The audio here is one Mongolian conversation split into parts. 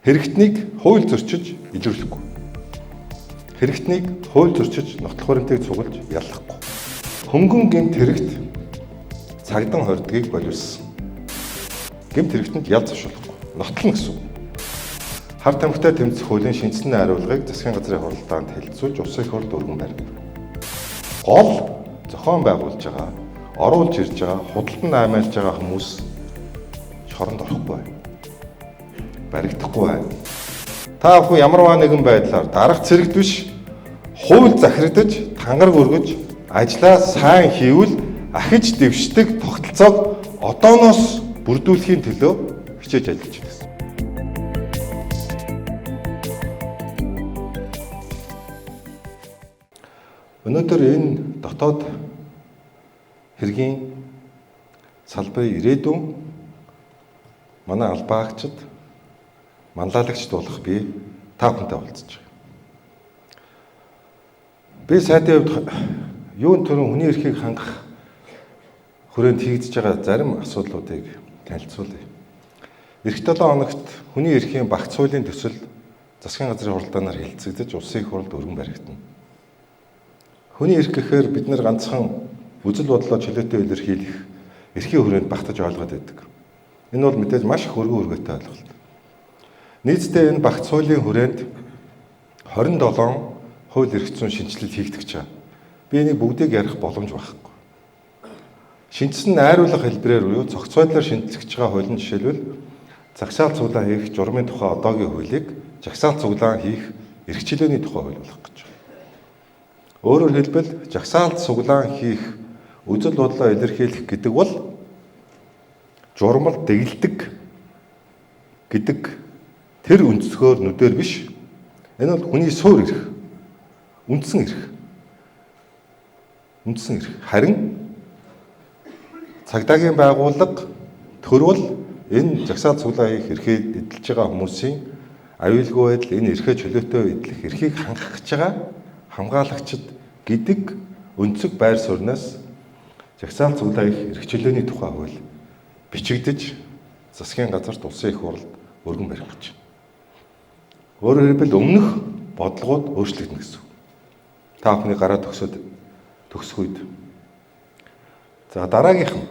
Хэрэгтнийг хууль зөрчиж илрүүлэхгүй. Хэрэгтнийг хууль зөрчиж нотлох баримтыг цуглаж яллахгүй. Хөнгөн гэмт хэрэгт цагдан хордгийг боловссон. Гэмт хэрэгтэнд ял зовшуулахгүй. Нотлно гэсэн. Хар тамхитай тэмцэх хуулийн шинжлэх хариулгыг засгийн газрын хуралдаанд хэлэлцүүлж улсын их хурлд өргөн барив. Гол зохион байгуулж байгаа, оруулж ирж байгаа, худалдан аймаалж байгаа хүмүүс шоронд орохгүй байна. Баригдахгүй байна. Та бүхэн ямарваа нэгэн байдлаар дарга цэрэгт биш, хууль захирагдаж, тангараг өргөж, ажлаа сайн хийвэл ахиж дэвшдэг тогтолцоог одооноос бүрдүүлэхийн төлөө хичээж ажиллаж байна. Өнөөдөр энэ дотоод хэргийн салбарын ирээдүйн манай албаагчид, манлайлагчд болох би та бүхэнтэй уулзаж байгаа. Би сайдын хувьд юун төрөн хүний эрхийг хангах хүрээнд хийгдэж байгаа зарим асуудлуудыг танилцуулъя. Эх 7 хоногт хүний эрхийн багц хуулийн төсөл засгийн газрын хуралдаанаар хэлэлцэгдэж улсын их хурлд өргөн баригдана. Хүний эрх гэхээр бид нар ганцхан үзэл бодлоо чөлөөтэй илэрхийлэх эрхийн хүрээнд багтаж ойлгоод байдаг. Энэ бол мэдээж маш их өргөн үргээтэй ойлголт. Нийтдээ энэ багц хуулийн хүрээнд 27 хууль эрх зүйн шинжилэл хийгдэж байгаа. Би энийг бүгдийг ярих боломж байхгүй. Шинжсэн найруулга хэлбэрээр буюу зохицуулалаар шинжлэх байгаа хуулийн жишээлбэл загсаал цуглаан хийх журмын тухай одоогийн хуулийг жагсаал цуглаан хийх эрх чөлөөний тухай хууль болох гэж байна. Өөрөөр хэлбэл жагсаал цуглаан хийх үзэл бодлоо илэрхийлэх гэдэг бол журмал дэглэдэг гэдэг тэр өнцгөр нүдээр биш. Энэ бол хүний суур эрх, үндсэн эрх. Үндсэн эрх. Харин цагдаагийн байгууллага төрвөл энэ жагсаал цуглаан хийх эрхээ эдэлж байгаа хүмүүсийн аюулгүй байдал, энэ эрхээ чөлөөтэй эдлэх эрхийг хангах гэж байгаа хамгаалагчид гэдэг өнцөг байр сууриас жагсаал цуглаан хийх эрх чөлөөний тухай хууль бичигдэж засгийн газарт улсын их хурлд өргөн барих гэж байна. Өөрөөр хэлбэл өмнөх бодлогууд өөрчлөгдөн гэсэн. Та бүхний гараа төгсөх үед. За дараагийнх нь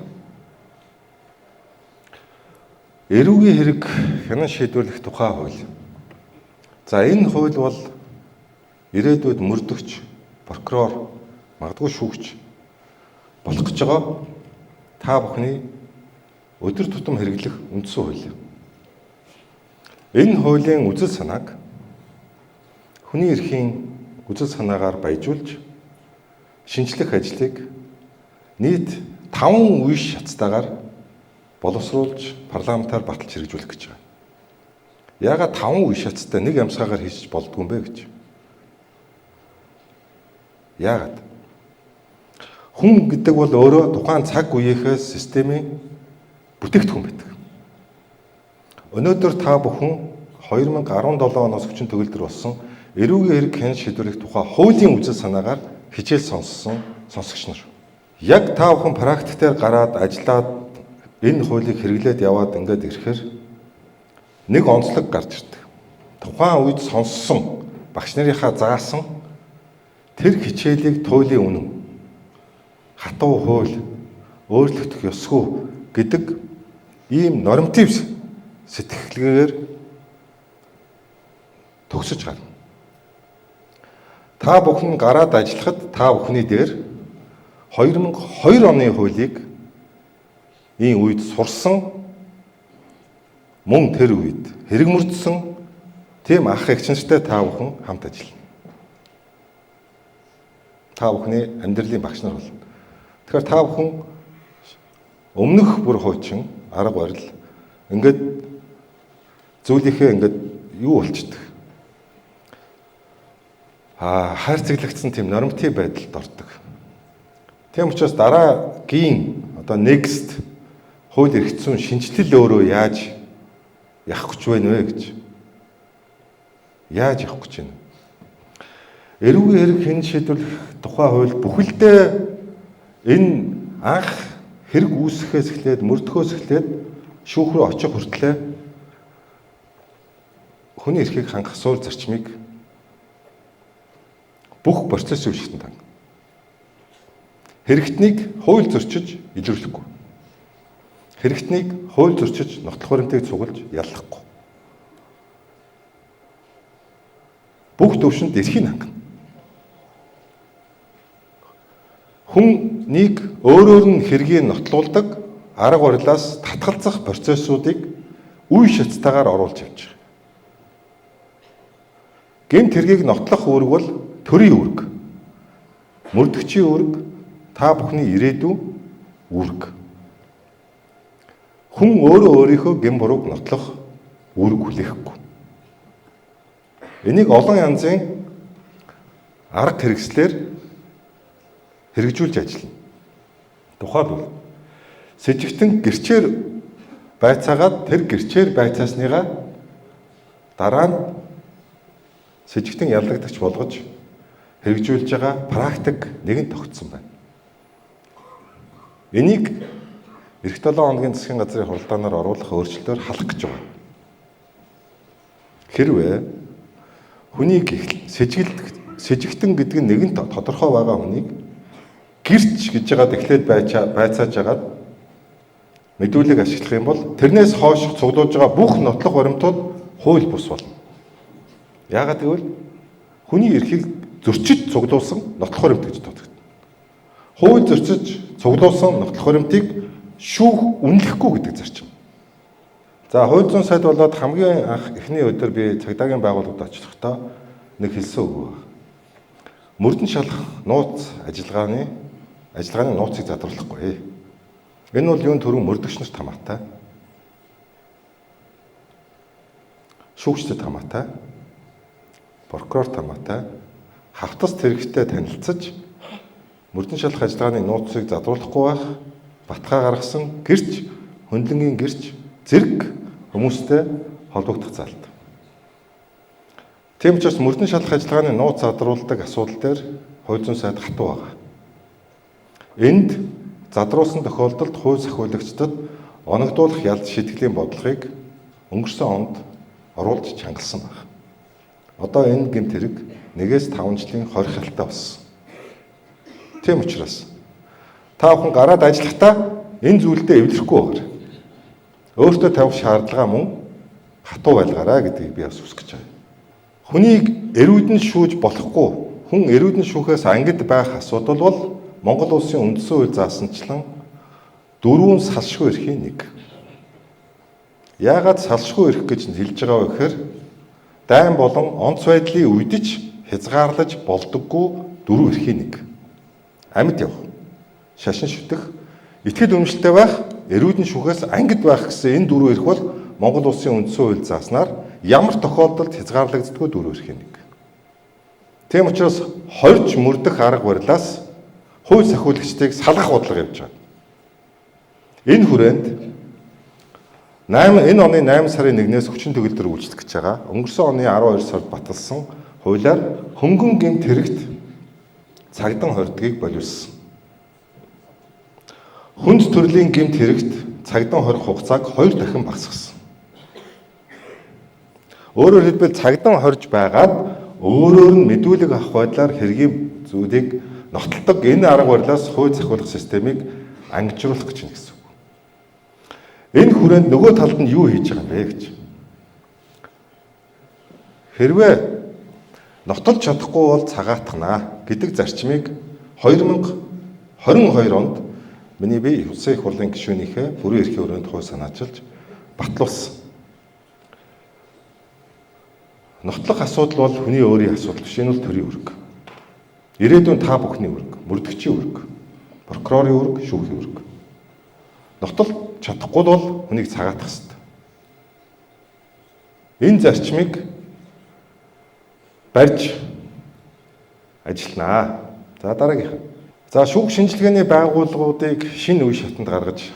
эрүүгийн хэрэг хянан шийдвэрлэх тухай хууль. За энэ хууль бол ирээдүйд мөрдөгч, прокурор, магадгүй шүүгч болох гэж байгаа та бүхний өдөр тутам хэрэглэх үндсэн хууль. Энэ хуулийн үзэл санааг хүний эрхийн үзэл санаагаар баяжуулж шинжлэх ажлыг нийт 5 үе шатстайгаар боловсруулж парламентаар баталж хэрэгжүүлэх гэж байгаа. Яагаад 5 үе шатстай нэг ямсгаагаар хийж болдгүй юм бэ гэж. Яагаад? Хүн гэдэг бол өөрөө тухайн цаг үеийнхээс системийн бүтээгдэхүүн байдаг. Өнөөдөр та бүхэн 2017 оноос хүчин төгөлдөр болсон эрүүгийн хэрэг хянан шийдвэрлэх тухай хуулийн үзэл санаагаар хичээл сонссон сонсогч нар. Яг та бүхэн практикээр гараад ажиллаад энэ хуулийг хэрэглээд яваад ингээд ирэхээр нэг онцлог гарч ирдэг. Тухайн үед сонссон багш нарынхаа заасан тэр хичээлийг туйлын үнэн, хатуу хууль, өөрчлөгдөх ёсгүй гэдэг ийм норматив сэтгэлгээр төгсөж гарна. Та бүхэн гараад ажиллахад та бүхний дээр 2002 оны хуулийг ийм үед сурсан мөн тэр үед хэрэг мөрдсөн тийм ах эгч нартай та бүхэн хамт ажиллана. Та бүхний амьдралын багш нар болно. Тэгэхээр та бүхэн өмнөх бүр хуучин арга барил ингээд зүйлийнхээ ингээд юу болчдөг. Хайрцаглагдсан тийм норматив байдалд ордог. Тийм учраас дараагийн одоо next хууль эрх зүйн шинжилэл өөрөө яаж явах гэж байна вэ гэж. Яаж явах гэж байна? Эрүүгийн хэрэг хянан шийдвэрлэх тухай хууль бүхэлдээ энэ анх хэрэг үүсгэхээс эхлээд мөрдөхөөс эхлээд шүүх рүү очих хүртлээр хүний эрхийг хангах суурь зарчмыг бүх процессын үйлчлэлтэнд хангана. Хэрэгтнийг хууль зөрчиж илрүүлэхгүй. Хэрэгтнийг хууль зөрчиж нотлох баримтыг цуглаж яллахгүй. Бүх төвшөнд эрхийг хангана. Хүнийг өөрөөр нь хэргийг нотлуулдаг арга барилаас татгалзах процессуудыг үе шатстайгаар оруулж явж байгаа. Гэмт хэргийг нотлох үүрэг бол төрийн үүрэг. Мөрдөгчийн үүрэг, та бүхний ирээдүй үүрэг. Хүн өөрөө өөрийнхөө гэм бурууг нотлох үүрэг хүлээхгүй. Энийг олон янзын арга хэрэгслээр хэрэгжүүлж ажиллана. Тухайлбал сэжигтэн гэрчээр байцаагаад тэр гэрчээр байцаасныгаа дараа нь сэжигтэн яллагдагч болгож хэрэгжүүлж байгаа практик нэгэн тогтсон байна. Энийг эх 7 хоногийн засгийн газрын хуралдаанаар оруулах өөрчлөлтөөр халах гэж байна. Хэрвээ хүнийг сэжигтэн гэдэг нь нэгэн тодорхой байгаа хүнийг гэрч гэж яагаад эхлээд байцааж агаад мэдүүлэг ашиглах юм бол тэрнээс хойш цуглуулж байгаа бүх нотлох баримтууд хууль бус болно. Яагаад гэвэл хүний эрхийг зөрчиж цуглуулсан нотлох баримт гэж тооцогдно. Хууль зөрчиж цуглуулсан нотлох баримтыг шүүх үнэлэхгүй гэдэг зарчим. За хууль зүйн сайд болоод хамгийн анх эхний өдөр би цагдаагийн байгууллагад очихдоо нэг хэлсэн үг байна. Мөрдөн шалах нууц ажиллагааны нууцыг задруулахгүй. Энэ бол юун төрөө мөрдөгч нарт хамаатай. Шүүгчдэд хамаатай. Прокурорт хамаатай. Хавтас тэрэгтэй танилцаж мөрдөн шалах ажиллагааны нууцыг задруулахгүй байх, батгаа гаргасан гэрч, хөндлөнгийн гэрч, зэрэг хүмүүстэй холбогдох заалт. Тийм учраас мөрдөн шалах ажиллагааны нууц задруулдаг асуудал дээр хууль зүйн сайд хатуу байгаа. Энд задруулсан тохиолдолд хууль сахиулагчдад оногдуулах ялц шийтгэлийн бодлогыг өнгөрсөн онд оруулж чангалсан байна. Одоо энэ гэмт хэрэг 1-5 жилийн хорихалтай болсон. Тийм учраас та бүхэн гараад ажиллахдаа энэ зүйлдээ эвлэрэхгүй байгаа. Өөртөө тавих шаардлага мөн хатуу байлгаарай гэдгийг би бас хүсэж байна. Хүнийг эрүүдэн шүүж болохгүй. Хүн эрүүдэн шүүхээс ангид байх асуудал бол Монгол улсын үндсэн хууль заасанчлан 4 салшгүй эрхийн нэг. Яагаад салшгүй эрх гэж хэлж байгаа вэ гэхээр дайн болон онц байдлын үдэж хязгаарлаж болдоггүй 4 эрхийн нэг. Амьд явах, шашин шүтэх, итгэл үнэмшилтэй байх, эрүүдэн шүүхээс ангид байх гэсэн энэ 4 эрх бол Монгол улсын үндсэн хууль зааснаар ямар тохиолдолд хязгаарлагддаггүй 4 эрхийн нэг. Тийм учраас хорж мөрдөх арга барилаас хууль сахиулагчдыг салгах бодлого явж байна. Энэ хүрээнд энэ оны 8 сарын 1-ээс хүчин төгөлдөр үйлчлэх гэж байгаа. Өнгөрсөн оны 12 сард баталсан хуулиар хөнгөн гэмт хэрэгт цагдан хордгийг боловсон. Хүнд төрлийн гэмт хэрэгт цагдан хорих хугацааг 2 дахин багасгасан. Өөрөөр хэлбэл цагдан хорж байгаад өөрөөр нь мэдүүлэг авах байдлаар хэргийн зүйлийг нотолдог энэ арга барилаас хууль сахиулах системийг ангижруулах гэж байна гэсэн үг. Энэ хүрээнд нөгөө талд нь юу хийж байгаа юм бэ гэж. Хэрвээ нотолж чадахгүй бол цагаатгана гэдэг зарчмыг 2022 онд миний бие улсын их хурлын гишүүнийхээ бүрэн эрхийн өрөөнд хууль санаачилж батлуулсан. Нотлох асуудал бол хүний өөрийн асуудал биш. Энэ бол төрийн үүрэг. Ирээдүйн та бүхний үүрэг, мөрдөгчийн үүрэг, прокурорын үүрэг, шүүхийн үүрэг. Нотол чадахгүй бол хүнийг цагаатгах ёстой. Энэ зарчмыг барьж ажилланаа. За дараагийнх нь. За шүүх шинжилгээний байгууллагуудыг шинэ үе шатанд гаргаж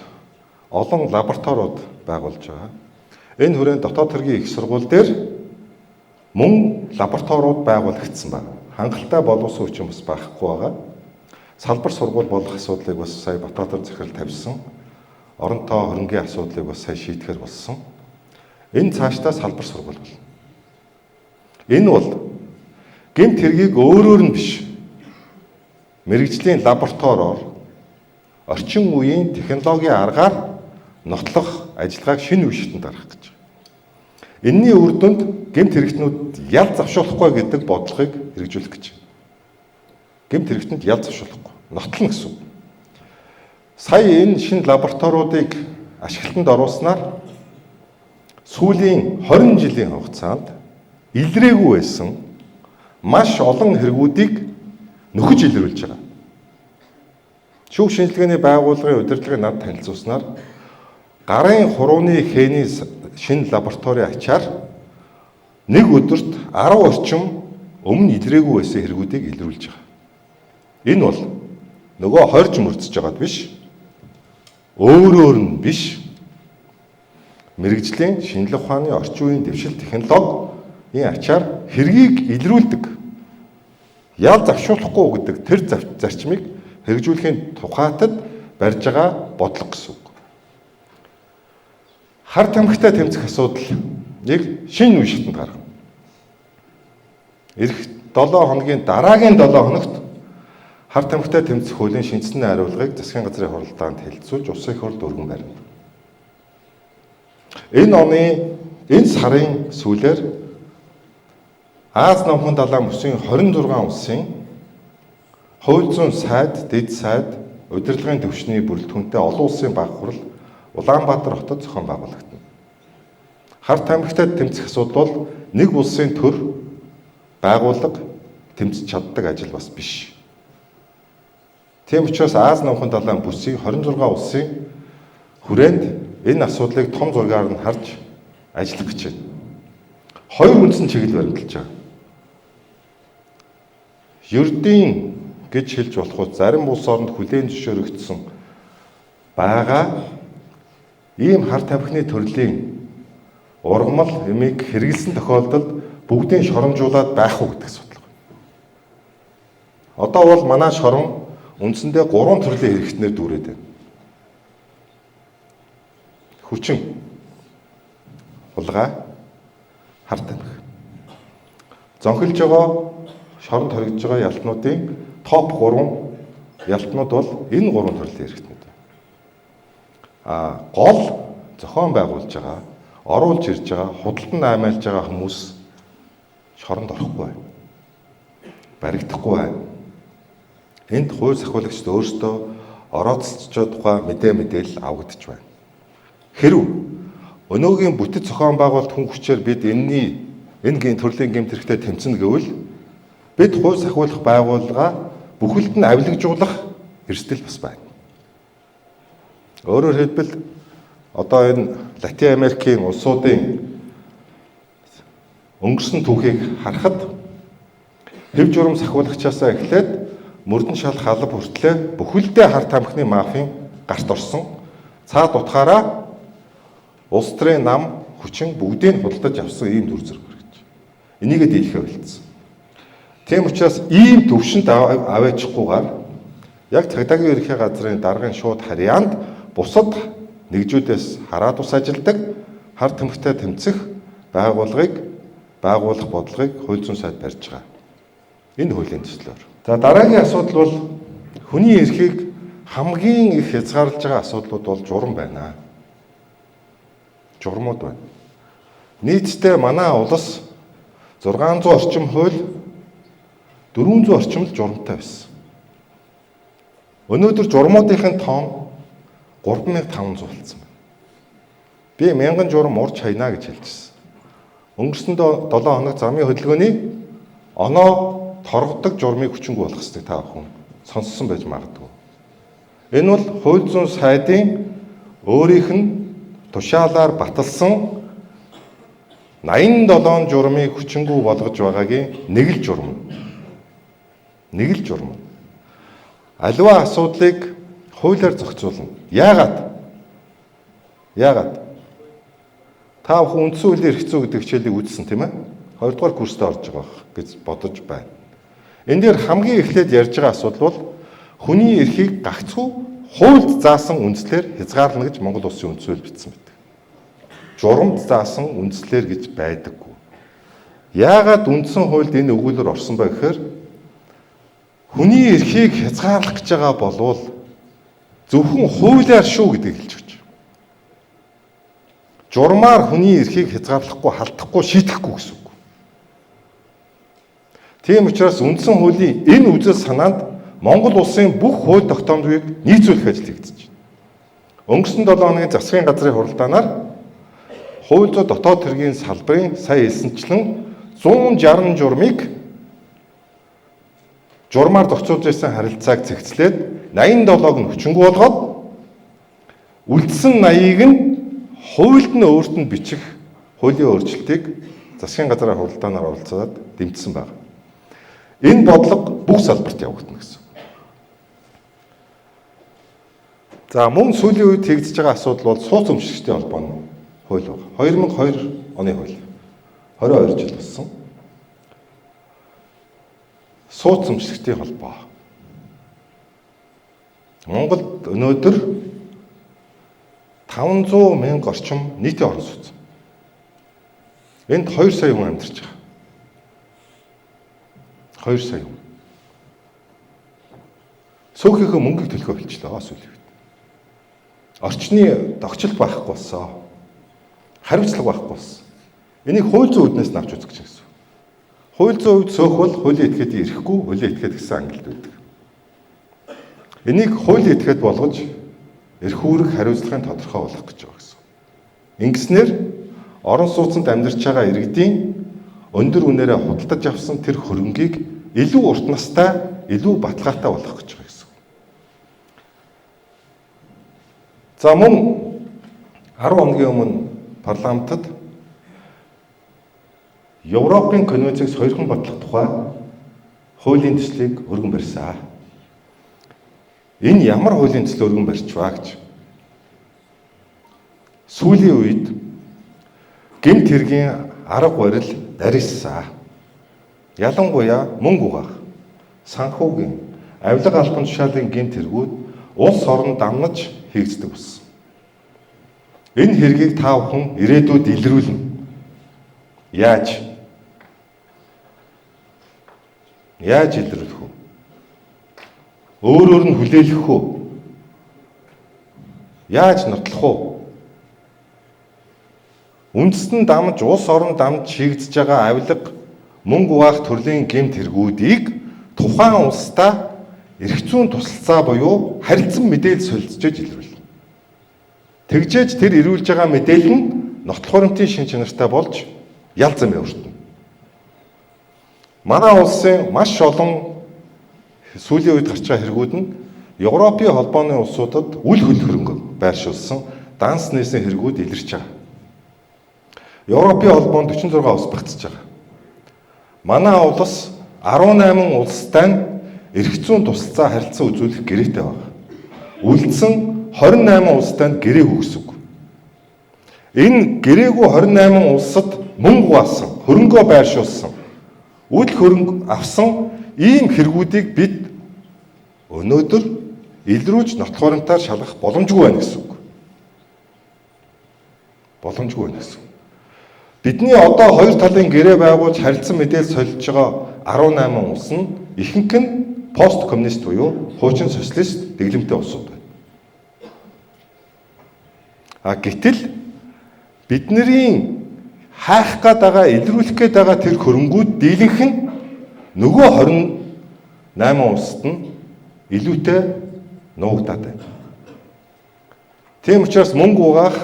олон лабораториуд байгуулж байгаа. Энэ хүрээнд дотоод хэргийн их сургууль дээр мөн лабораториуд байгуулагдсан байна. Хангалттай боловсон хүчин бас байхгүй байгаа. Салбар сургууль болох асуудлыг бас сая Батбаатар захирал тавьсан. Оронтой хөрөнгийн асуудлыг бас сая шийдэхэр болсон. Энэ цаашдаа салбар сургууль болно. Энэ бол гэмт хэргийг өөрөөр нь биш, мэргэжлийн лабораториор орчин үеийн технологийн аргаар нотлох ажиллагааг шинэ үе шатанд гаргах гэж. Энэний үр дүнд гэмт хэрэгтнүүд ял завшуулахгүй гэдэг бодлогыг хэрэгжүүлэх гэж. Гэмт хэрэгтэнд ял завшуулахгүй, нотлно гэсэн үг. Сая энэ шинэ лабораториудыг ашиглалтанд оруулснаар сүүлийн 20 жилийн хугацаанд илрээгүй байсан маш олон хэрэгүүдийг нөхөж илрүүлж байгаа. Шүүх шинжилгээний байгууллагын удирдлагыг над танилцуулснаар гарын хурууны хээний шинэ лабораторийн ачаар нэг өдөрт 10 орчим өмнө илрээгүй байсан хэрэгүүдийг илрүүлж байгаа. Энэ бол нөгөө хорж мөрдөж байгаад биш, өөрөөр нь биш, мэргэжлийн шинжилгээ ухааны орчин үеийн дэвшил технологийн ачаар хэргийг илрүүлдэг, ял завшуулахгүй гэдэг тэр зарчмыг хэрэгжүүлэхийн тухайтад барьж байгаа бодлого гэсэн үг. Хар тамхитай тэмцэх асуудлыг шинэ үе шатанд гаргана. Ирэх 7 хоногийн дараагийн 7 хоногт хар тамхитай тэмцэх хуулийн шинжсэн хариулгыг засгийн газрын хуралдаанд хэлэлцүүлж улсын их хурлд өргөн барина. Энэ сарын сүүлээр Аз намхан далайн бүсийн 26 улсын хууль зүйн сайд, дэд сайд, удирдлагын төвчний бүрэлдэхүүнтэй олон улсын баг хурал Улаанбаатар хотод зохион байгуулагдана. Хар тамхитай тэмцэх асуудал бол нэг улсын төр байгууллага тэмцэж чаддаг ажил бас биш. Тийм учраас Аз намхан далайн бүсийн 26 улсын хүрээнд энэ асуудлыг том зургаар нь харж ажиллах гэж байна. Хоёр үндсэн чиглэл баримталж байгаа. Ердийн гэж хэлж болох зарим улс оронд хүлээн зөвшөөрөгдсөн байгаа ийм хар тамхины төрлийн ургамал эмийг хэрэглэсэн тохиолдолд бүгдийг шоромжуулаад байх уу гэдэг асуудал байна. Одоо бол манай шорон үндсэндээ 3 төрлийн хэрэгтнээр дүүрээд байна. Хүчин, улгаа, хар тамхи. Зонхилж байгаа шоронд хоригдж байгаа ялтнуудын топ 3 ялтнууд бол энэ 3 төрлийн хэрэгтнүүд. Гол зохион байгуулж байгаа, оруулж ирж байгаа, худалдан аймаалж байгаа хүмүүс шоронд орохгүй байна. Баригдахгүй байна. Энд хууль сахиулагчид өөрсдөө орооцолцож тухай мэдээлэл авагдаж байна. Хэрв өнөөгийн бүтэц зохион байгуулалт хүн хүчээр бид энэ төрлийн гэмт хэрэгтэй тэмцэнэ гэвэл бид хууль сахиулах байгууллага бүхэлд нь авилгажуулах эрсдэл бас байна. Өөрөөр хэлбэл одоо энэ Латин Америкийн улсуудын өнгөрсөн түүхийг харахад хэв журам сахиулагчаасаа эхлээд мөрдөн шал халав хүртлээр бүхэлдээ хар тамхины мафийн гарт орсон. Цаад утгаараа улс төрийн нам хүчин бүгдийг худалдаж авсан ийм дүр зураг гэж. Энийгээ дийлэхэ болцсон. Тийм учраас ийм төвшөнд аваачихгүйгээр яг цагдаагийн ерөнхий газрын даргын шууд харьяанд бусад нэгжүүдээс хараад ус ажилдаг хар тамхитай тэмцэх байгууллагыг байгуулах бодлогыг хууль зүйн сайд барьж байгаа. Энэ хуулийн төслөөр. За дараагийн асуудал бол хүний эрхийг хамгийн их хязгаарлаж байгаа асуудлууд бол журам байна. Журмууд байна. Нийтдээ манай улс 600 орчим хууль 400 орчим л журамтай байсан. Өнөөдөр журмуудын тоон 3500 болсон байна. Би 1000 журам урьж хайна гэж хэлжсэн. Өнгөрсөн 7 хоног замын хөдөлгөөний оноо торгодог журмыг хүчингүй болох хэрэгтэй та бүхэн сонссон байж магадгүй. Энэ бол хууль зүйн сайдын өөрийнх нь тушаалаар баталсан 87 журмыг хүчингүй болгож байгаагийн нэг л журам. Нэг л журам. Аливаа асуудлыг хуулиар зохицуулна. Яагаад? Та бүхэн үндсэн хуулийн эрх зүй гэдэг хичээлийг үзсэн тийм ээ? 2 дугаар курст орж байгаа гэж бодож байна. Энэ дээр хамгийн эхлээд ярьж байгаа асуудал бол хүний эрхийг гагцхүү хуульд заасан үндслээр хязгаарлана гэж Монгол Улсын үндсэн хууль бичсэн байдаг. Журамд заасан үндслээр гэж байдаггүй. яагаад үндсэн хуульд энэ өгүүлбэр орсон бэ гэхээр хүний эрхийг хязгаарлах гэж байгаа болвол зөвхөн хуулиар шүү гэдгийг хэлж өгч. Журмаар хүний эрхийг хязгаарлахгүй, халдахгүй, шийтгэхгүй гэсэн үг. Тийм учраас үндсэн хуулийн энэ үзэл санаанд Монгол улсын бүх хууль тогтоомжийг нийцүүлэх ажил хийгдэж байна. Өнгөрсөн 7 хоногийн засгийн газрын хуралдаанаар хууль зүйн дотоод хэргийн салбарын сая хэлсэнчлэн 160 журмыг журмаар зохицуулж байсан харилцааг цэгцлээд 87-г нь хүчингүй болгоод үлдсэн 80-ыг нь хуульд нь өөрт нь бичих хуулийн өөрчлөлтийг засгийн газрын хуралдаанаар оролцоод дэмжсэн байна. Энэ бодлого бүх салбарт явагдана гэсэн. За мөн сүүлийн үед хийгдэж байгаа асуудал бол сууц өмчлөгчдийн холбооны хууль байна. 2002 оны хууль. 22 жил болсон. Сууц өмчлөгчдийн холбоо. Монголд өнөөдөр 500,000 орчим нийтийн орон сууц. Энд 2 сая хүн амьдарч байгаа. 2 сая хүн. Сөөхийнхөө мөнгөийг төлөхөө хэлчихлээ сүүлийн үед. Орчны догчлол байхгүй болсон. Хариуцлага байхгүй болсон. Энийг хууль зүйн үүднээс нь авч үзэх гэсэн. Хууль зүйн үед сөөх бол хуулийн этгээдийг ирэхгүй, хуулийн этгээд гэсэн ангилд байдаг. Энийг хуулийн этгээд болгож эрх үүрэг хариуцлагын тодорхой болгох гэж байгаа гэсэн. Ингэснээр орон сууцнд амьдарч байгаа иргэдийн өндөр үнээрээ худалдаж авсан тэр хөрөнгийг илүү урт настай, илүү баталгаатай болгох гэж байгаа гэсэн. За мөн 10 хоногийн өмнө парламентод Европын конвенцийг сойрхон батлах тухай хуулийн төслийг өргөн барьсан. Энэ ямар хуулийн төсөл өргөн барьчваа гэж. Сүүлийн үед гэмт хэргийн арга барил дарилсан. Ялангуяа мөнгө угаах, санхүүгийн, авилга албан тушаалын гэмт хэрэгүүд улс орон дамнаж хийгддэг болсон. Энэ хэргийг та бүхэн ирээдүйд илрүүлнэ. Яаж илрүүлэх вэ? Өөрөөр нь хүлээлгэх үү? Яаж нотлох вэ? Үндэстэн дамж, улс орон дамж хийгдэж байгаа авилга, мөнгө угаах төрлийн гэмт хэрэгүүдийг тухайн улстай эрх зүйн тусалцаа буюу харилцан мэдээлэл солилцож илрүүлнэ. Тэгжээж тэр ирүүлж байгаа мэдээлэл нь нотлох хуримтын шин чанартай болж ял зам явагдана. Манай улсын маш олон сүүлийн үед гарч байгаа хэрэгүүд нь Европын холбооны улсуудад үл хөл хөрөнгө байршуулсан данс нээсэн хэрэгүүд илэрч байгаа. Европын холбоонд 46 улс багтж байгаа. Манай улс 18 улстай эрх зүйн тусалцаа харилцаа үзүүлэх гэрээтэй байна. Үлдсэн 28 улстай гэрээгүй гэсэн үг. Энэ гэрээгүй 28 улсад мөнгө угаасан, хөрөнгөө байршуулсан, үл хөрөнгө авсан ийм хэрэгүүдийг бид өнөөдөр илрүүлж нотлох хуримтаар шалгах боломжгүй байна гэсэн үг. Боломжгүй байна гэсэн үг. Бидний одоо хоёр талын гэрээ байгуулж харилцан мэдээлэл солиж байгаа 18 улс нь ихэнх нь пост коммунист буюу хуучин социалист дэглэмтэй улсууд байна. Гэтэл бидний хайх гээд байгаа, илрүүлэх гээд байгаа тэр хөрөнгүүд дийлэнх нь нөгөө 28 улсад нь илүүтэй нуугдаад байна. Тийм учраас мөнгө угаах,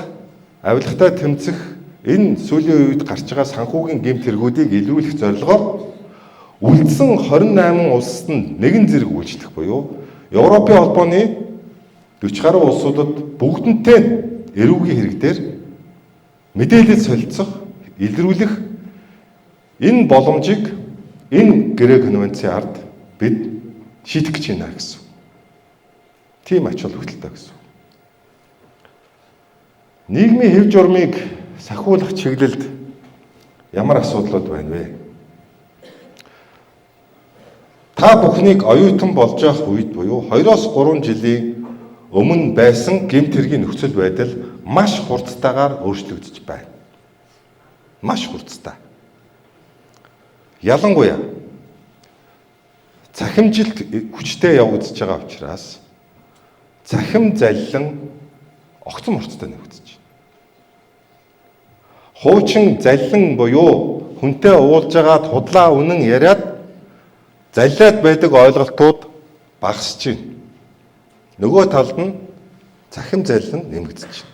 авилгатай тэмцэх энэ сүүлийн үед гарч байгаа санхүүгийн гэмт хэрэгүүдийг илрүүлэх зорилгоор үлдсэн 28 улсад нь нэгэн зэрэг үйлчлэх буюу Европын холбооны 40 гаруй улсуудад бүгднтэй эрүүгийн хэрэг дээр мэдээлэл солилцох, илрүүлэх энэ боломжийг энэ гэрээ конвенцийн ард бид шийдэх гэж байна гэсэн. Тийм ач холбогдолтой гэсэн. Нийгмийн хэв журмыг сахиулах чиглэлд ямар асуудлууд байна вэ? Та бүхнийг оюутан болж явах үед буюу 2-3 жилийн өмнө байсан гэмт хэргийн нөхцөл байдал маш хурдтайгаар өөрчлөгдөж байна. Маш хурдтай. Ялангуяа цахимжилт хүчтэй явагдаж байгаа учраас цахим заллин огцон морцтой нэгдэж байна. Хуучин заллин буюу хүнтэй уулж байгаа тудлаа үнэн яриад заллиад байдаг ойлголтууд багасж байна. Нөгөө талд нь цахим заллин нэмэгдэж байна.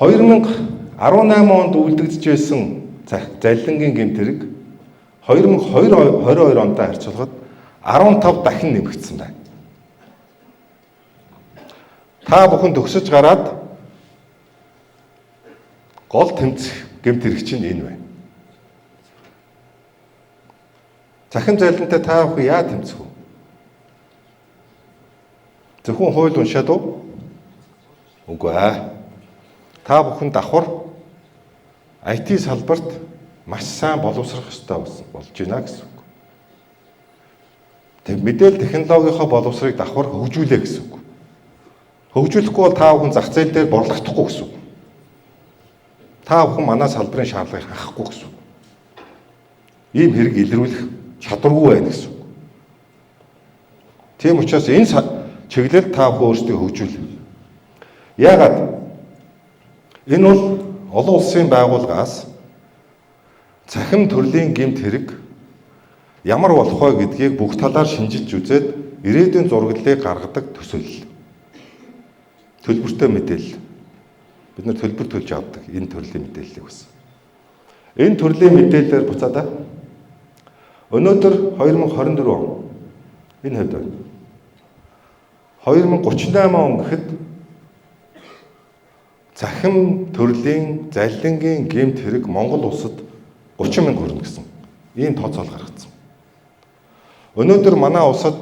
2018 онд үлдэгдэж байсан заллингийн гэмтэрэг 2022 онтой харьцуулахад 15 дахин нэмэгдсэн байна. Та бүхэн төгсөж гараад гол тэмцэх гэмтэрэг чинь энэ байна. Захин заллинтай та бүхэн яа тэмцэх вэ? Зөвхөн хууль уншаад уу? Үгүй ээ. Та бүхэн давхар IT салбарт маш сайн боловсрох ёстой болж байна гэсэн үг. Тэг мэдээлэл технологийнхоо боловсрыг давхар хөгжүүлээ гэсэн үг. Хөгжүүлэхгүй бол та бүхэн зах зээл дээр борлогдохгүй гэсэн үг. Та бүхэн манай салбарын шаардлагыг хангахгүй гэсэн үг. Ийм хэрэг илрүүлэх чадваргүй байна гэсэн үг. Тийм учраас энэ чиглэлд та бүхэн өөрсдөө хөгжүүл. Яагаад? Энэ бол олон улсын байгууллагаас цахим төрлийн гэмт хэрэг ямар болох вэ гэдгийг бүх талаар шинжилж үзээд ирээдүйн зураглалыг гаргадаг төсөл. Төлбөртэй мэдээлэл. Бид нар төлбөр төлж авдаг энэ төрлийн мэдээллийг бас. Энэ төрлийн мэдээлэлээр буцаадаа өнөөдөр 2024 он энэ хэд байна? 2038 он гэхэд захим төрлийн заллингийн гэмт хэрэг Монгол улсад 30 мянга хүрнэ гэсэн ийм тооцоол гаргацсан. Өнөөдөр манай улсад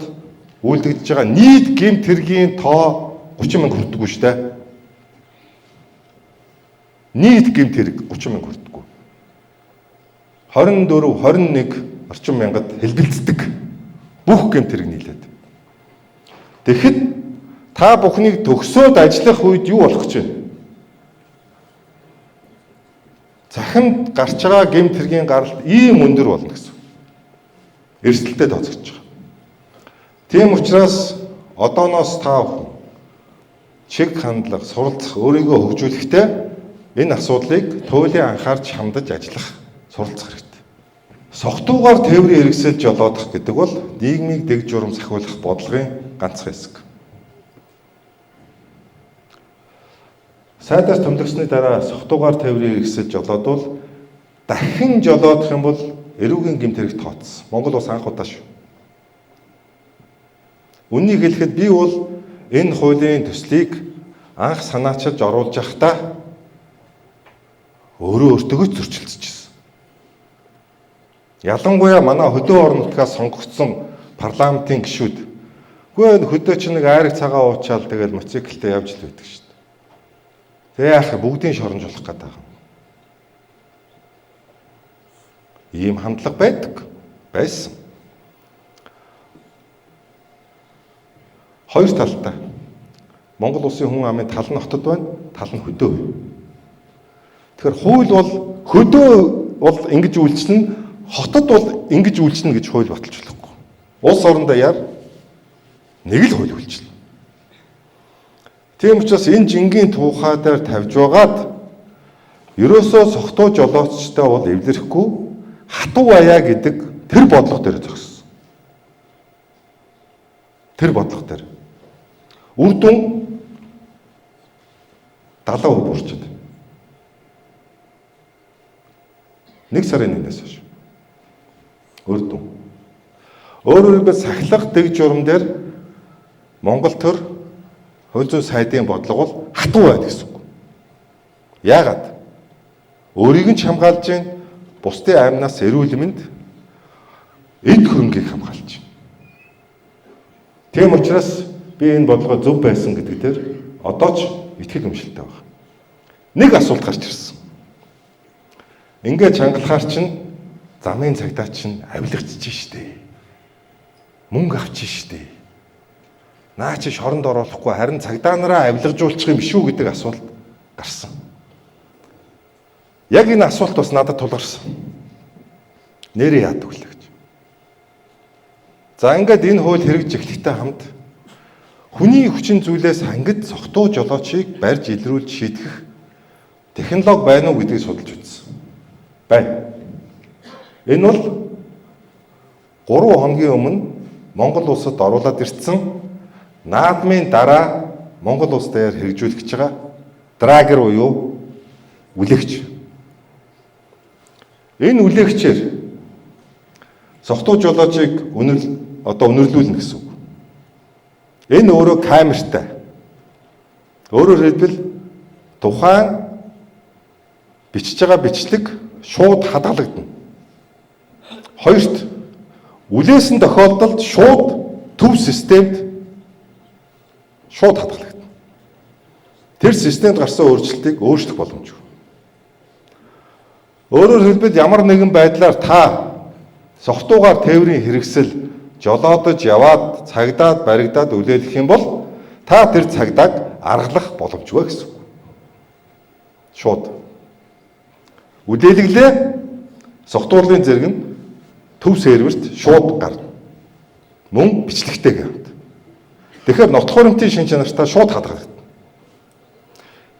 үйлдэгдэж байгаа нийт гэмт хэргийн тоо 30 мянга хүрдэггүй шүү дээ. Нийт гэмт хэрэг 30 мянга хүрдэггүй. 24, 21 орчим мянгад хэлбэлцдэг бүх гэмт хэрэг нийлээд. Тэгэхэд та бүхнийг төгсөөд ажиллах үед юу болох гэж байна? Захимд гарч байгаа гэмт хэргийн гаралт ийм өндөр болно гэсэн. Эрсдэлтэй тооцогдож байгаа. Тийм учраас одооноос та бүхэн чиг хандлага, суралцах, өөрийгөө хөгжүүлэхдээ энэ асуудлыг туйлын анхаарч хандаж ажиллах, суралцах хэрэгтэй. Согтуугаар тээврийн хэрэгсэл жолоодох гэдэг бол нийгмийг дэг журам сахиулах бодлогын ганцхан хэсэг. Сайдаас томилгосны дараа согтуугаар тээврийн хэрэгсэл жолоодвол дахин жолоодох юм бол эрүүгийн гэмт хэрэг тооцсон. Монгол улс анх удаа шүү. Үнийг хэлэхэд би бол энэ хуулийн төслийг анх санаачилж оруулж явахдаа өөртөө зөрчилдөжсэн. Ялангуяа манай хөдөө орон нутгаас сонгогдсон парламентын гишүүд үгүй хөдөө чинь нэг айраг цагаан уучаал тэгэл мотоциклтэй явж л байдаг шүү дээ. Тэгээ яах бүгдийн шоронжуулах гэдэг юм. Ийм хандлага байсан. Хоёр талтай. Монгол улсын хүн амын тал нь хотод байна, тал нь хөдөө байна. Тэгэхээр хууль бол хөдөө бол ингэж үйлчлэнэ, хотод бол ингэж үйлчлэнэ гэж хууль баталж болохгүй. Улс орондоо яар нэг л хууль үйлчлэнэ. Тийм учраас энэ жингийн туухай дээр тавьж байгаад ерөөсөө согтуу жолоочтой бол эвлэрэхгүй хатуу аяа гэдэг тэр бодлого дээр зогссон. Тэр бодлого дээр үр дүн 70% буурчаад. 1 сарын 1-ээс хойш. Үр дүн. Өөрөөр хэлбэл сахилах дэг журам дээр Монгол төр хууль зүйн сайдын бодлого бол хатуу байна гэсэн үг. Яагаад? Өөрийг нь хамгаалж гин бусдын аймнаас эрүүл мэнд эд хөрөнгийг хамгаалж байна. Тийм учраас би энэ бодлого зөв байсан гэдэг дээр одоо ч итгэл үнэмшилтэй байна. Нэг асуулт гарч ирсэн. Ингээд чангалахаар чинь замын цагдаа чинь авилгачж штэ. Мөнгө авчих штэ. Наа чи шоронд оруулахгүй харин цагдаа нараа авилгажуулчих юм биш үү гэдэг асуулт гарсан. Яг энэ асуулт бас надад тулгарсан. Нэрээ яадаг вэ гэж. За ингээд энэ хууль хэрэгжиж эхлэхтэй хамт хүний хүчин зүйлээс ангид цогтуу жолоочийг барьж илрүүлж шийдэх технологи байна уу гэдгийг судалж үзсэн. Байна. Энэ бол 3 хоногийн өмнө Монгол улсад оруулаад ирсэн наадмын дараа Монгол улс дээр хэрэгжүүлж байгаа драгер буюу үлэгч. Энэ үлэгчээр цогтуу жолоочийг өнөрлүүлнэ гэсэн үг. Энэ өөрөө камертай. Өөрөөр хэлбэл тухайн бичиж байгаа бичлэг шууд хадгалагдана. Хоёрт үлээсэн тохиолдолд шууд төв системд шууд хадгалагдана. Тэр системд гарсан өөрчлөлтийг өөрчлөх боломжгүй. Өөрөөр хэлбэл ямар нэгэн байдлаар та цогтуугаар тээврийн хэрэгсэл жолоодож яваад цагдаад баригдаад үлээлэх юм бол та тэр цагдааг аргалах боломжгүй гэсэн үг. Шууд. Үлээлгэлээ цогтуурлын зэрэг нь төв серверт шууд гарна. Мөн бичлэгтэйгээ хамт. Тэгэхээр нотх хуримтын шин чанартай шууд хадгалагдана.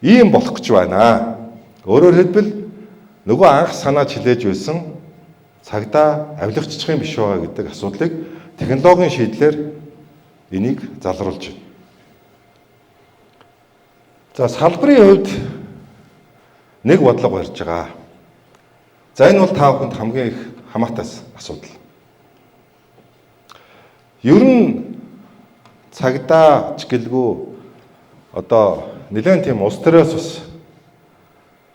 Ийм болох гэж байна. Өөрөөр хэлбэл нөгөө анх санааж хилээж байсан цагдаа авилгачих юм биш байгаа гэдэг асуудлыг технологийн шийдлэр энийг залруулж байна. За салбарын хувьд нэг бодлого барьж байгаа. За энэ бол та бүхэнд хамгийн их хамаатай асуудал. Ер нь цагдаа ч гэлгүй нэлээд тийм улс төрөөс бас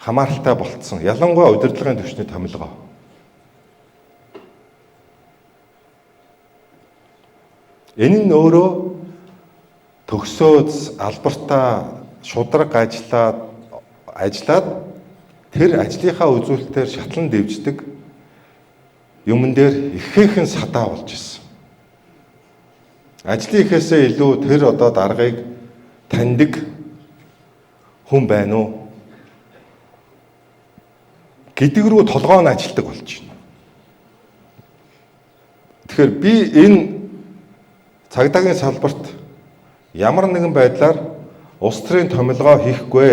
хамааралтай болцсон. Ялангуяа удирдлагын түвшний томилгоо. Энэ нь өөрөө төгсөөд албартаа шудраг ажиллаад тэр ажлынхаа үзүүлэлтээр шатлан дэвждэг юмн дээр ихээхэн садаа болж ирсэн. Ажлын ихээсээ илүү тэр даргыг таньдаг хүн байна уу гэдэг рүү толгоо нь ажилтдаг болж байна. Тэгэхээр би энэ цагдаагийн салбарт ямар нэгэн байдлаар улс төрийн томилгоо хийхгүй,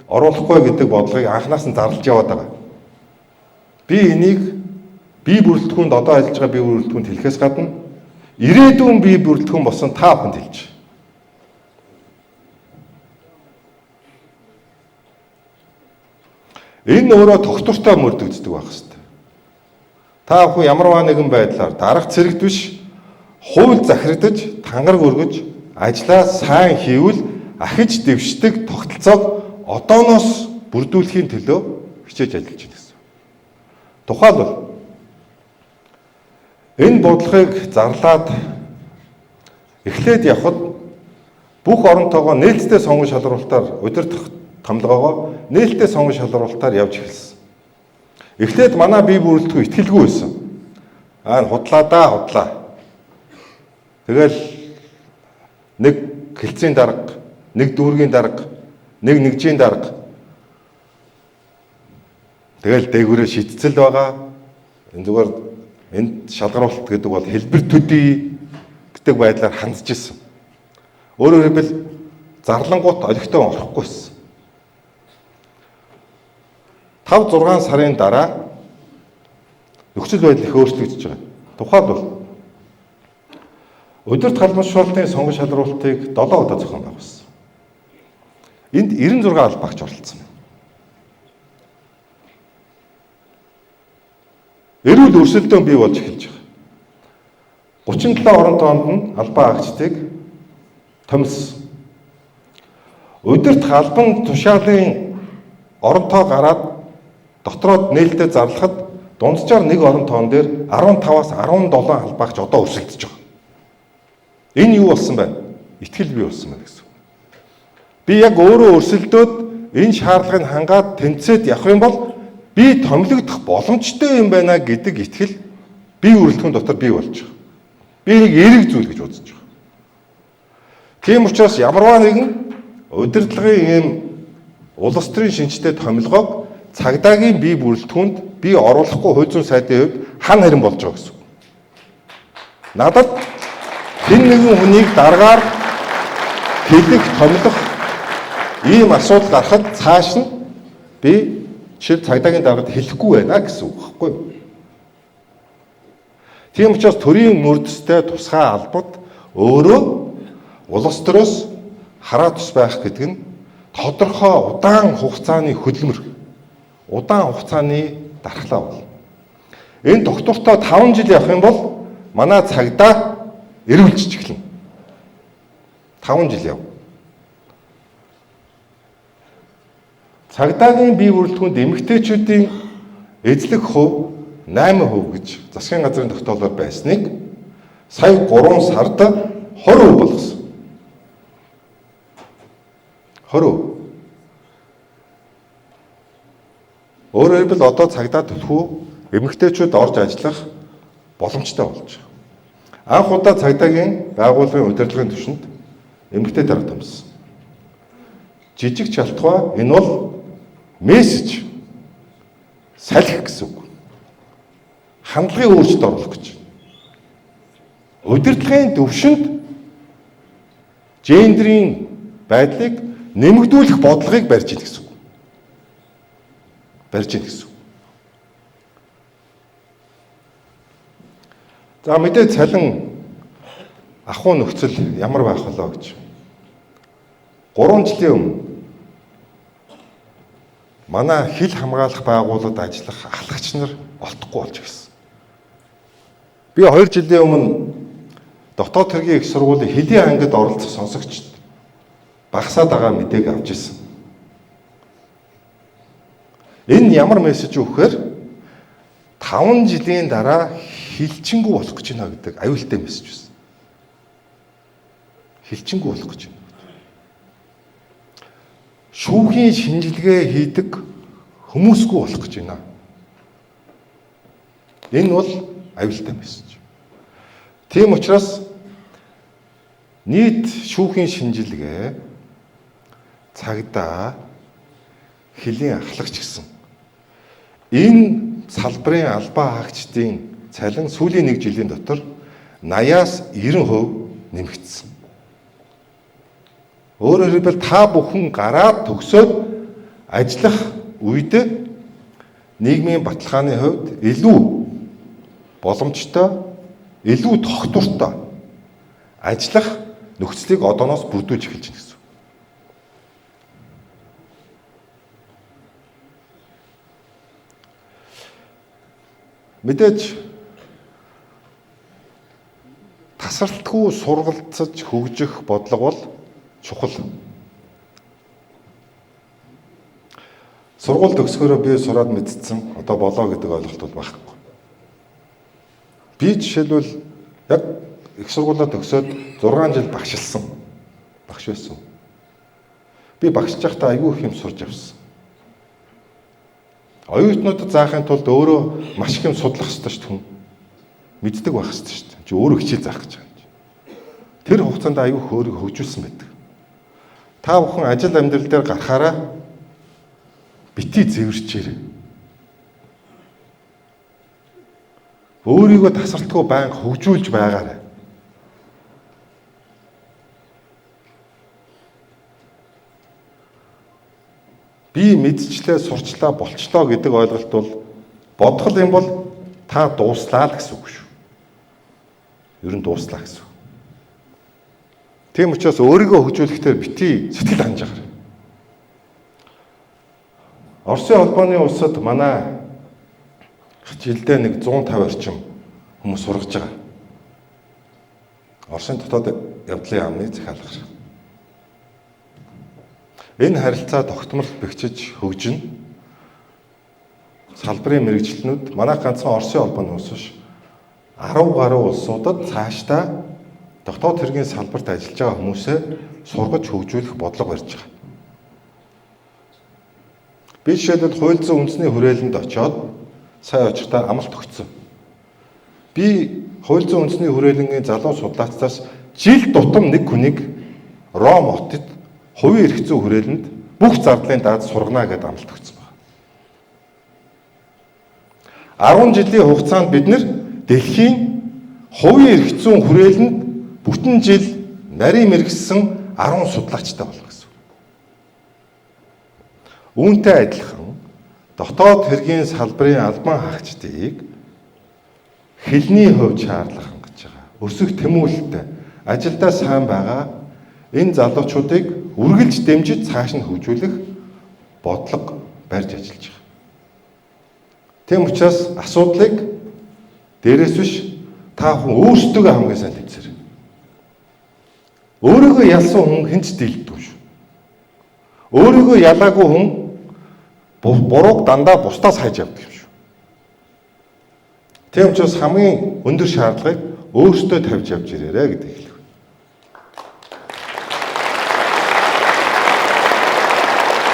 оруулахгүй гэдэг бодлогыг анханаас нь зарлж яваад байгаа. Би энийг бие бүрэлдэхүүнд одоо ажиллаж байгаа бие бүрэлдэхүүнд хэлэхээс гадна ирээдүйн бие бүрэлдэхүүн болсон та бүхэнд хэлж. Энэ өөрөө тогтвортой мөрдөгддөг байх хэвээр. Та бүхэн ямарваа нэгэн байдлаар дарга цэрэгт биш хууль захирагдаж, тангараг өргөж, ажлаа сайн хийвэл ахиж дэвшдэг тогтолцоог одооноос бүрдүүлэхийн төлөө хичээж ажиллаж байна гэсэн. Тухайлбал энэ бодлогыг зарлаад эхлээд явхад бүх оронтойгоо нээлттэй сонгон шалруулалтаар удирдах томилгоогоо нээлттэй сонгон шалруулалтаар явж эхэлсэн. Эхлээд манай бие бүрэлдэхүүн итгэлгүй байсан. Худлаа. Тэгэл нэг хилцээний дарга, нэг дүүргийн дарга, нэг нэгжийн дарга. Тэгэл дээгүүрээ шийдцэл байгаа. Энэ зүгээр энд шалгаруулалт гэдэг бол хэлбэр төдий гэдэг байдлаар хандж ирсэн. Өөрөөр хэлбэл зарлангуут олигтой орохгүйсэн. 5-6 сарын дараа нөхцөл байдал их өөрчлөгдөж байгаа. Тухайлбал удирдах халамжлалтын сонгон шалруулалтыг 7 удаа зохион байгуулсан. Энд 96 албаагч оролцсон. Эрүүл өрсөлдөөн бий болж эхэлж байгаа. 37 орон тоонд нь албан агчдыг томилсон. Удирдах албан тушаалын оронтоо гараад дотроод нээлттэй зарлахад дунджаар нэг орон тоон дээр 15-аас 17 албаагч одоо өрсөлдөж байгаа. Энэ юу болсон бэ? Итгэл бий болсон байна гэсэн. Би яг өөрөө өрсөлдөөд энэ шаардлагыг хангаад тэнцээд явах юм бол би томилогдох боломжтой юм байна гэдэг итгэл бие бүрэлдэхүүн дотор бий болж байгаа. Би нэг эерэг зүйл гэж үзэж байгаа. Тийм учраас ямарваа нэгэн удирдлагын ийм улс төрийн шинжтэй томилгоог цагдаагийн бие бүрэлдэхүүнд би оруулахгүй хууль зүйн сайдын хувьд хан харин болж байгаа гэсэн үг. Надад хэн нэгэн хүнийг дараагаар хэлэх, томилох ийм асуудал гарахад цааш нь би жишээ цагдаагийн даргад хэлэхгүй байна гэсэн үг байхгүй юу? Тийм учраас төрийн мөрдөстэй тусгай албад өөрөө улс төрөөс хараа тус байх гэдэг нь тодорхой удаан хугацааны хөдөлмөр, удаан хугацааны дархлаа бол. Энэ доктортой 5 жил явах юм бол манай цагдаа эрүүлж эхэлнэ. 5 жил яв. Цагдаагийн бие бүрэлдэхүүнд эмэгтэйчүүдийн эзлэх хувь 8% гэж засгийн газрын тогтоолоор байсныг сая 3 сард 20% болгосон. 20%. Өөрөөр хэлбэл одоо цагдаа төлхөө эмэгтэйчүүд орж ажиллах боломжтой болж байгаа. Анх удаа цагдаагийн байгууллагын удирдлагын түвшинд эмэгтэй дарга томсон. Жижиг шалтгаан энэ бол мессеж салхи гэсэн үг. Хандлагын өөрчлөлт оруулах гэж. Удирдлагын түвшинд гендрийн байдлыг нэмэгдүүлэх бодлогыг барьж ийн гэсэн үг. Барьж ийн гэсэн үг. За мэдээ цалин ахуй нөхцөл ямар байх болоо гэж. 3 жилийн өмнө манай хил хамгаалах байгууллагад ажиллах ахлагч нар олдохгүй болж гисэн. Би 2 жилийн өмнө дотоод хэргийн их сургуулийн хэлийн ангид оролцох сонсогчд багасаад байгаа мэдээг авч ирсэн. Энэ ямар мессеж өгөхөөр 5 жилийн дараа хилчингүү болох гэж байна гэдэг аюултай мессеж байсан. Хилчингүү болох гэж байна. Шүүхийн шинжилгээ хийдэг хүмүүсгүй болох гэж байна. Энэ бол аюултай мессеж. Тийм учраас нийт шүүхийн шинжилгээ цагдаа хэлийн ахлагч гэсэн энэ салбарын албаа хаагчдын цалин сүүлийн 1 жилийн дотор 80-аас 90% нэмэгдсэн. Өөрөөр хэлбэл та бүхэн гараад төгсөөд ажиллах үед нийгмийн баталгааны хувьд илүү боломжтой, илүү тогтвортой ажиллах нөхцөлийг одооноос бүрдүүлж эхэлж байна гэсэн. Мэдээж тасралтгүй сургалцаж хөгжих бодлого бол чухал. Сургууль төгсгөрөө би сураад мэдсэн одоо болоо гэдэг ойлголт бол байхгүй. Би жишээлбэл яг их сургуулаа төгсөөд 6 жил багшилсан. Багш байсан. Би багшиж байхдаа аягүй их юм сурж авсан. Оюутнуудад заахын тулд өөрөө маш их юм судлах хэрэгтэй шүү дээ. Мэддэг байх хэрэгтэй шүү дээ. Чи өөрөө хичээл заах гэж байгаа юм. Тэр хугацаанд аягүй их өөрийгөө хөгжүүлсэн байдаг. Та бүхэн ажил амьдрал дээр гарахаараа бити зэвэрчээрэй. Өөрийгөө тасралтгүй байнга хөгжүүлж байгаарай. Би мэдчлээ, сурчлаа, болчлоо гэдэг ойлголт бол бодгол юм бол та дууслаа л гэсэн үг шүү. Ер нь дууслаа гэсэн. Тийм учраас өөрийгөө хөгжүүлэхдээ бити сэтгэл ханж агаарай. Оросын холбооны улсад манай жилдээ нэг 150 орчим хүмүүс сургаж байгаа. Оросын дотоод явдлын яамны захиалга. Энэ харилцаа тогтмол бэхжиж хөгжинэ. Салбарын мэрэгчлэнүүд манай ганцхан Оросын холбооны улс биш 10 гаруй улсуудад цаашдаа дотоод хэргийн салбарт ажиллаж байгаа хүмүүсээ сургаж хөгжүүлэх бодлого барьж байгаа. Би жишээлбэл хууль зүйн үндэсний хүрээлэнд очиод сая очихдаа амлалт өгсөн. Би хууль зүйн үндэсний хүрээлэнгийн залуу судлаачдаас жил тутам нэг хүнийг Ром хотод хувийн эрх зүйн хүрээлэнд бүх зардлын даад сургана гэдээ амлалт өгсөн байна. 10 жилийн хугацаанд бид нэр дэлхийн хувийн эрх зүйн хүрээлэнд бүтэн жил нарийн мэргэссэн 10 судлаачтай болох гэсэн. Үүнтэй адилхан дотоод хэргийн салбарын албан хаагчдыг хэлний хувьд шаардлага хангаж байгаа. Өсөх тэмүүлэлтэй ажилдаа сайн байгаа энэ залуучуудыг үргэлж дэмжиж цааш нь хөгжүүлэх бодлого барьж ажиллаж байгаа. Тэм учраас асуудлыг дээрээс биш та хүн өөрсдөө хамгийн сайн тэмцээрэй. Өөрийгөө ялсан хүн хэн ч дийлдэггүй шүү. Өөрийгөө ялаагүй хүн бурууг дандаа бусдаас хайж явдаг юм шүү. Тэм учраас хамгийн өндөр шаардлагыг өөрсдөө тавьж явж ирээрэй гэдэг.